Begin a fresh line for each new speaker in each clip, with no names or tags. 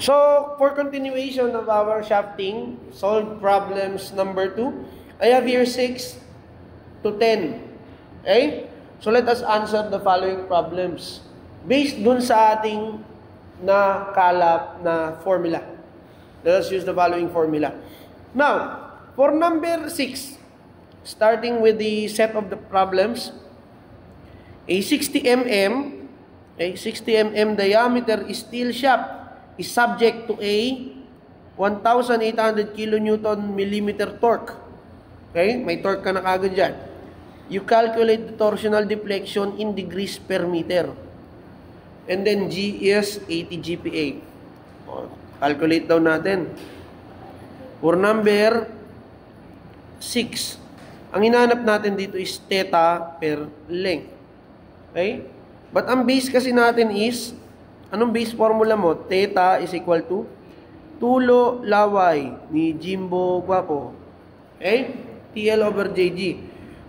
So, for continuation of our shafting, solve problems number 2. I have here 6 to 10. Okay? So, let us answer the following problems based dun sa ating nakalap na formula. Let us use the following formula. Now, for number 6, starting with the set of the problems, a 60 mm diameter steel shaft is subject to a 1,800 kilonewton millimeter torque. Okay? May torque ka na kagad dyan. You calculate the torsional deflection in degrees per meter. And then G is 80 GPa. Calculate daw natin. For number 6, ang hinahanap natin dito is theta per length. Okay? But ang base kasi natin is, anong base formula mo? Theta is equal to tulo laway ni Jimbo Guapo. Okay? TL over JG.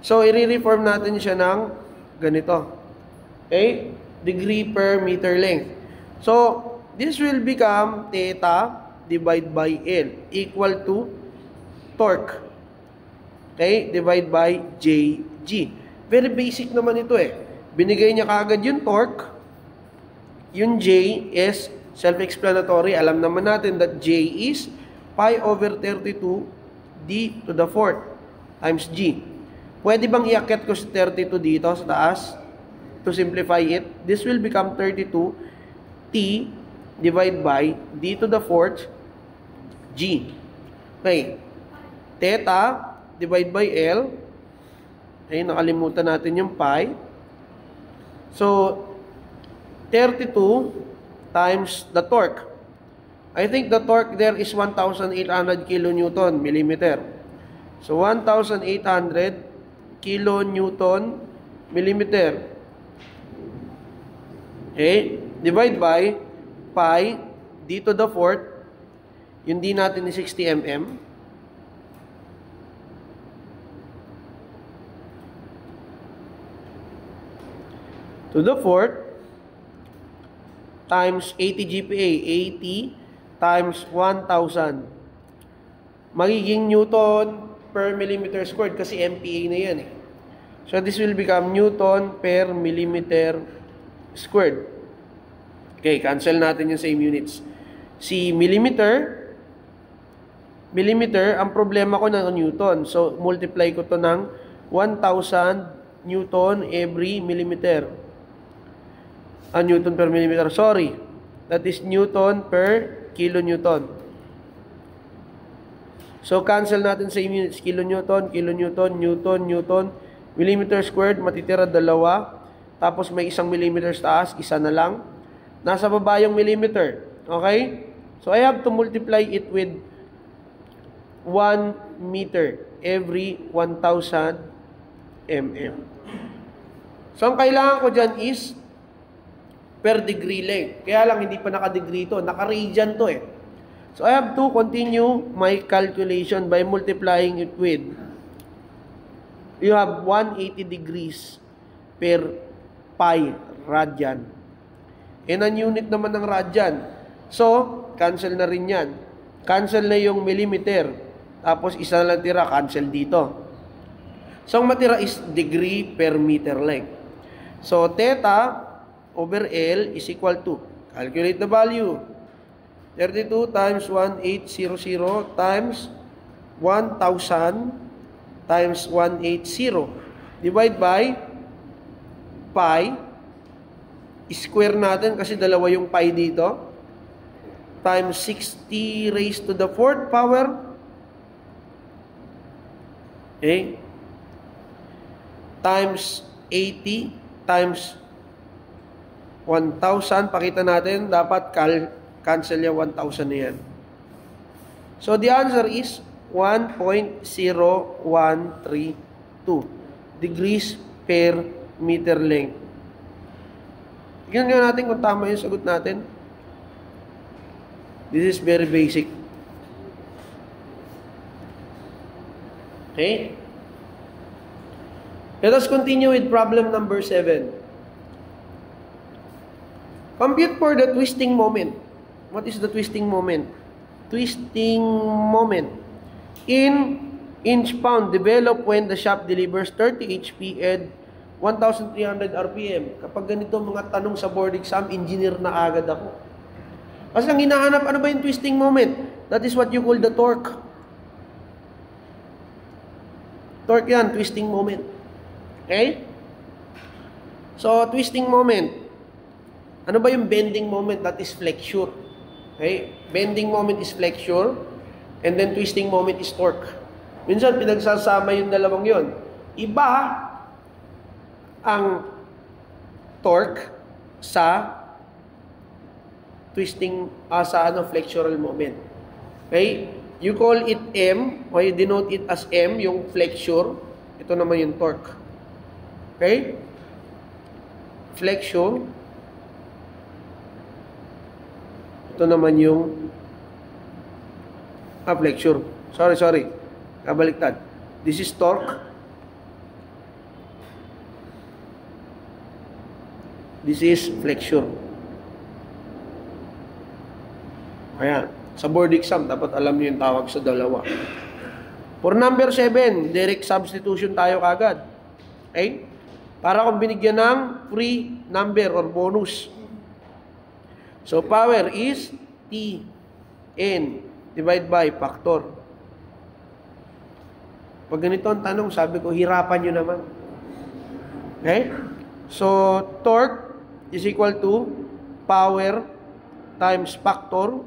So, i-reform natin siya ng ganito. Okay? Degree per meter length. So, this will become theta divided by L equal to torque. Okay? Divide by JG. Very basic naman ito eh. Binigay niya kaagad yung torque. Yung J is self-explanatory. Alam naman natin that J is pi over 32 d to the 4th times G. Pwede bang iakyat ko sa 32 dito sa taas? To simplify it, this will become 32 T divided by d to the 4th G. Okay. Theta divided by L. Okay, nakalimutan natin yung pi. So, 32 times the torque. I think the torque there is 1,800 kilonewton millimeter. So, 1,800 kilonewton millimeter. Okay? Divide by pi d to the 4th. Yung d natin is 60 mm. To the 4th times 80 GPa. 80 times 1,000. Magiging Newton per millimeter squared kasi MPa na yan eh. So this will become Newton per millimeter squared. Okay, cancel natin yung same units. Si millimeter, ang problema ko na Newton. So multiply ko to ng 1,000 Newton every millimeter. Newton per millimeter. Sorry. That is Newton per kilonewton. So, cancel natin same units. Kilonewton, Newton, millimeter squared, matitira dalawa. Tapos may isang millimeter sa taas, isa na lang. Nasa baba yung millimeter. Okay? So, I have to multiply it with 1 meter every 1,000 mm. So, ang kailangan ko dyan is per degree length. Kaya lang hindi pa naka-degree to, naka-radian to eh. So I have to continue my calculation by multiplying it with, you have 180 degrees per pi radian. And ang unit naman ng radian. So, cancel na rin yan. Cancel na yung millimeter. Tapos isa na lang tira, cancel dito. So ang matira is degree per meter length. So theta over L is equal to, calculate the value, 32 times 1800 times 1,000 times 180 divide by pi, square natin kasi dalawa yung pi dito, times 60 raised to the 4th power, okay, times 80 times 1,000, pakita natin, dapat cancel yung 1,000 na yan. So, the answer is 1.0132 degrees per meter length. Tignan nga natin kung tama yung sagot natin. This is very basic. Okay? Let us continue with problem number 7. Compute for the twisting moment. What is the twisting moment? Twisting moment in inch-pound develop when the shaft delivers 30 HP and 1,300 RPM. Kapag ganito mga tanong sa board exam, engineer na agad ako. Kasi ang hinahanap, ano ba yung twisting moment? That is what you call the torque. Torque yan, twisting moment. Okay? So, twisting moment. Ano ba yung bending moment? That is flexure. Okay? Bending moment is flexure. And then twisting moment is torque. Minsan, pinagsasama yung dalawang yon. Iba ang torque sa twisting, flexural moment. Okay? You call it M, or you denote it as M, yung flexure. Ito naman yung torque. Okay? Flexure. Ito naman yung flexure. Sorry. Kabaliktad. This is torque. This is flexure. Ayan. Sa board exam, dapat alam niyo yung tawag sa dalawa. For number 7, direct substitution tayo kagad. Okay? Para kung binigyan ng free number or bonus. So, power is T N divide by factor. Pag ganito ang tanong, sabi ko, hirapan nyo naman. Okay? So, torque is equal to power times factor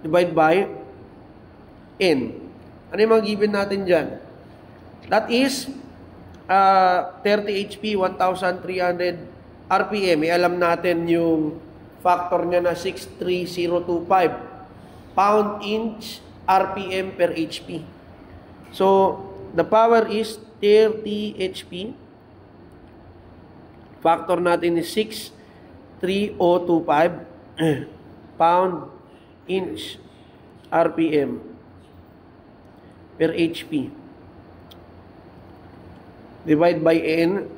divide by N. Ano yung mga given natin dyan? That is 30 HP, 1,300 RPM. Alam natin yung factor niya na 63025 pound-inch RPM per HP. So, the power is 30 HP. Factor natin is 63025 pound-inch RPM per HP. Divide by N,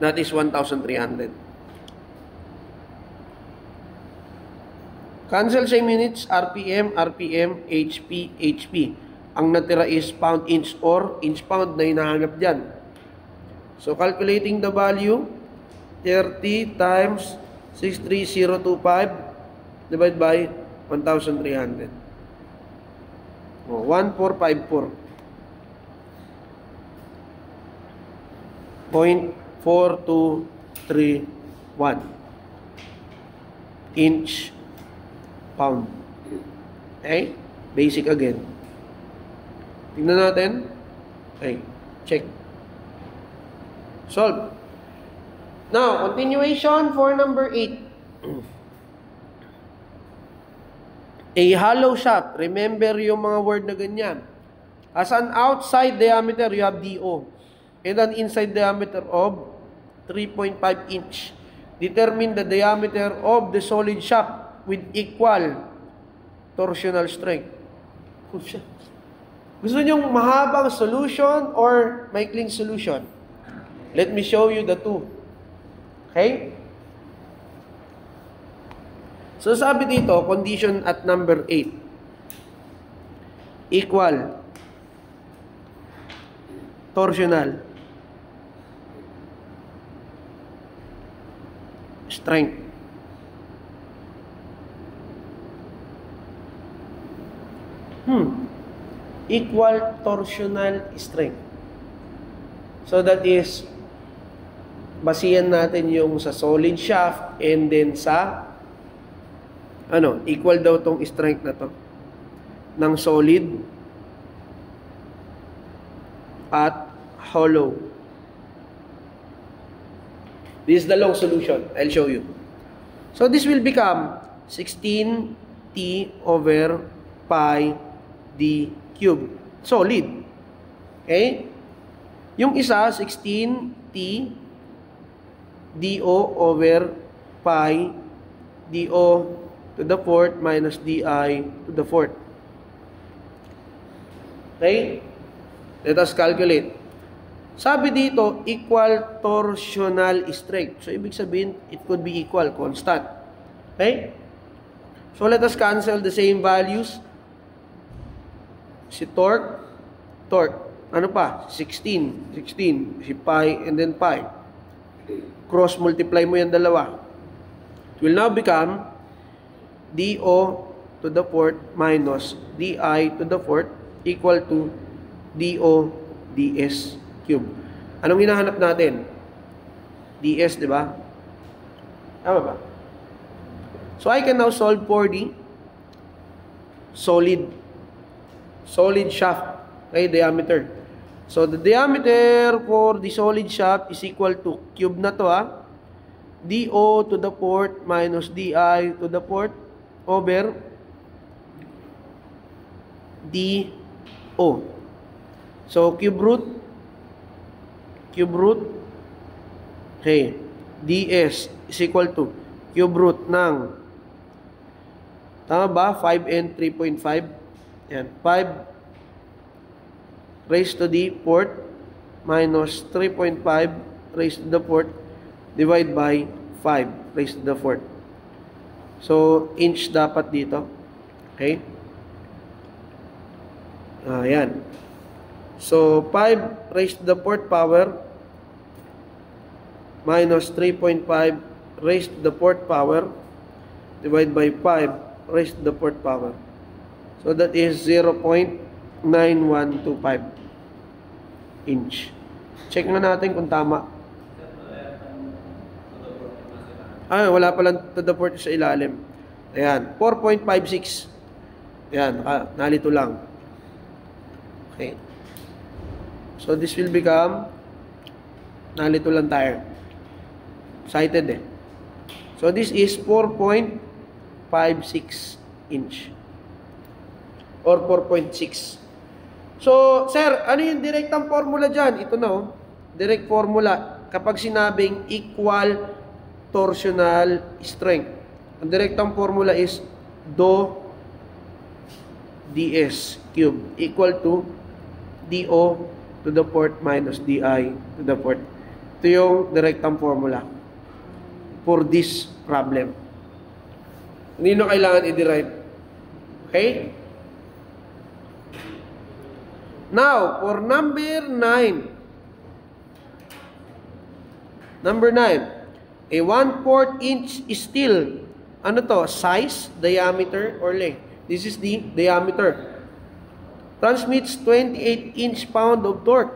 that is 1,300. Cancel sa minutes, RPM, HP, HP. Ang natira is pound-inch or inch-pound na hinahanap dyan. So, calculating the value, 30 times 63025 divided by 1,300. 1454. 0.4231 inch pound. Okay? Basic again. Tingnan natin. Okay. Check. Solve. Now, continuation for number 8. A hollow shaft. Remember yung mga word na ganyan. As an outside diameter, you have DO. And an inside diameter of 3.5 inch. Determine the diameter of the solid shaft with equal torsional strength. Gusto nyo mahabang solution or maikling solution? Let me show you the two. Okay? So sabi dito, condition at number 8. Equal torsional strength. Equal torsional strength. So that is, basihan natin yung sa solid shaft and then sa equal daw tong strength na to ng solid at hollow. This is the long solution. I'll show you. So this will become 16t over pi d cube. Solid. Okay? Yung isa, 16t do over pi do to the fourth minus di to the fourth. Okay? Let us calculate. Sabi dito, equal torsional strength. So, ibig sabihin, it could be equal, constant. Okay? So, let us cancel the same values. Si torque. Ano pa? 16. Si pi, and then pi. Cross multiply mo yan dalawa. It will now become dO to the fourth minus di to the fourth equal to dO ds cube. Anong hinahanap natin? ds, di ba? Tama ba? So I can now solve for the solid shaft, okay, diameter. So the diameter for the solid shaft is equal to cube na to, dO to the fourth minus di to the fourth over dO. So cube root, okay, ds is equal to cube root ng, tama ba, 5 and 3.5. Yan, 5 raised to the fourth minus 3.5 raised to the fourth divide by 5 raised to the fourth. So, inch dapat dito. Okay? Ayan. So, 5 raised to the fourth power minus 3.5 raised to the fourth power divided by 5 raised to the fourth power. So, that is 0.9125 inch. Check na natin kung tama. Wala palang to the fourth sa ilalim. Ayan, 4.56. Ayan, nalito lang. Okay. So, this will become, nalito lang tayo. Excited eh. So, this is 4.56 inch. Or 4.6. So, sir, ano yung direktang formula dyan? Ito na, direct formula. Kapag sinabing equal torsional strength. Ang direktang formula is dO ds cube equal to dO to the fourth minus di to the fourth. Ito yung direktang formula for this problem. Hindi na kailangan i-derive. Okay? Now, for number 9. Number 9. A 1/4 inch steel. Ano to? Size, diameter, or length? This is the diameter. Transmits 28 inch-pound of torque.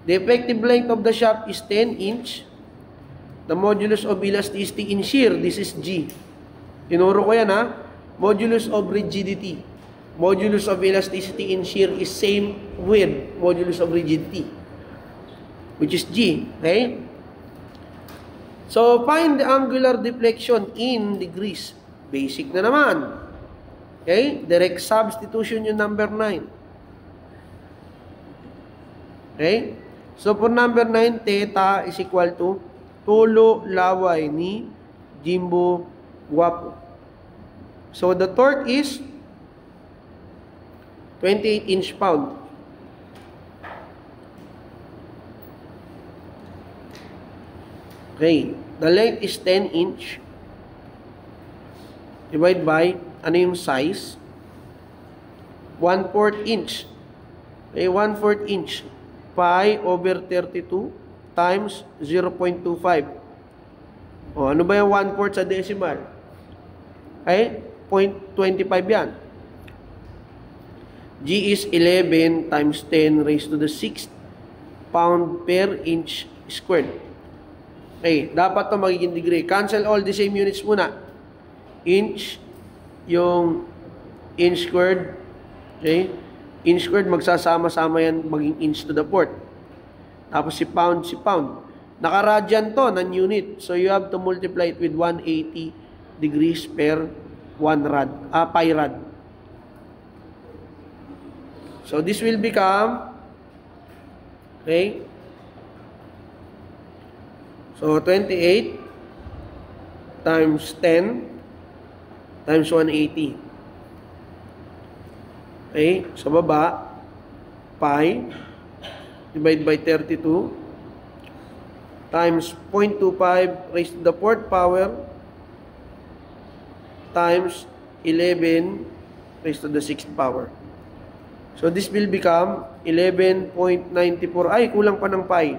The effective length of the shaft is 10 inch. The modulus of elasticity in shear, this is G. Tinuro ko yan, ha? Modulus of rigidity. Modulus of elasticity in shear is same with modulus of rigidity, which is G. Okay? So, find the angular deflection in degrees. Basic na naman. Okay? Direct substitution yung number 9. Okay? So, for number 9, theta is equal to tulo laway ni Jimbo Guapo. So, the torque is 28 inch-pound. Okay. The length is 10 inch. Divide by, ano yung size? 1/4 inch. Okay, 1/4 inch. Pi over 32 times 0.25. O, ano ba yung 1/4 sa decimal? Okay, 0.25 yan. G is 11 times 10 raised to the 6th pound per inch squared. Okay, dapat to magiging degree. Cancel all the same units muna. Inch, yung inch squared. Okay, inch squared, magsasama-sama yan, maging inch to the fourth. Tapos si pound. Naka-radian to ng unit. So you have to multiply it with 180 degrees per 1 rad. Pi rad. So this will become, okay, so 28 times 10 times 180. Okay, sa baba, pi divide by 32 times 0.25 raised to the 4th power times 11 raised to the 6th power. So this will become 11.94. Ay, kulang pa ng pi.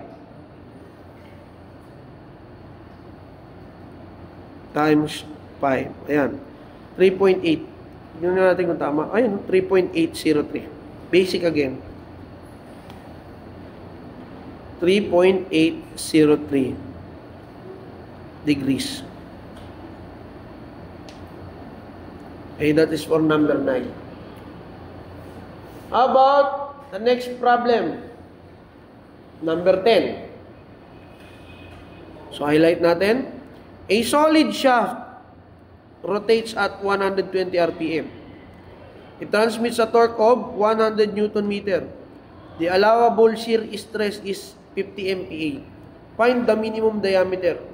Times 5. Ayan. 3.8. Tignan na natin kung tama. Ayan, 3.803. Basic again. 3.803 degrees. Okay, that is for number 9. How about the next problem? Number 10. So, highlight natin. A solid shaft rotates at 120 RPM. It transmits a torque of 100 Newton meter. The allowable shear stress is 50 MPa. Find the minimum diameter.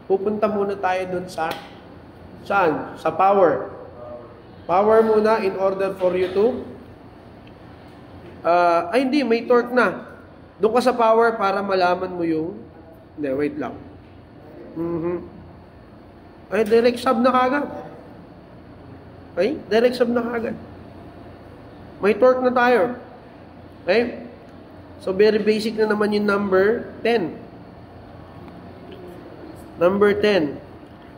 Pupunta muna tayo dun sa saan? Sa power. Power muna in order for you to hindi, may torque na. Doon ka sa power para malaman mo yung hindi, wait lang. Ay, direct sub na kagad. Okay? Direct sub na kagad. May torque na tayo. Okay? So, very basic na naman yung number 10. Number 10.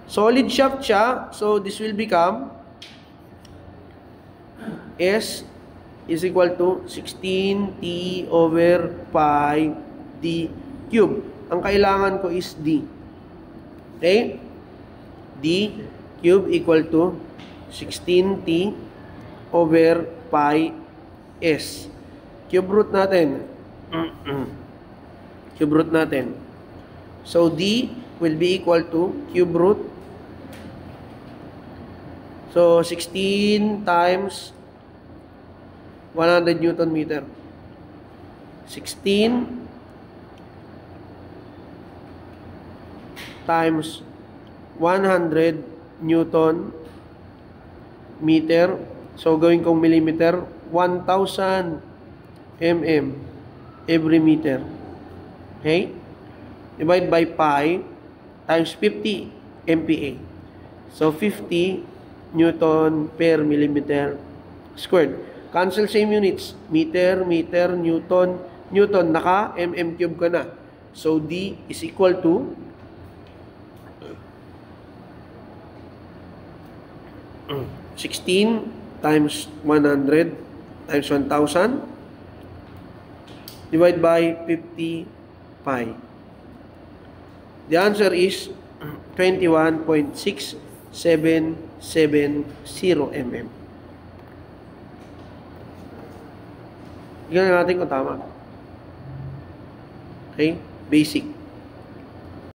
Solid shaft siya. So, this will become S is equal to 16T over pi D cube. Ang kailangan ko is D. Okay? D cube equal to 16T over pi S. Cube root natin. Cube root natin. So, D will be equal to cube root. So, 16 times 100 Newton meter. 16 times 100 Newton meter. So, gawin kong millimeter. 1,000 mm every meter. Okay? Divide by pi times 50 MPa. So, 50 Newton per millimeter squared. Cancel same units. Meter, meter, Newton, Newton. Naka mm cube ka na. So, D is equal to 16 times 100 times 1,000 divide by 50 pi. The answer is 21.6770 mm. Tignan natin kung tama. Okay? Basic.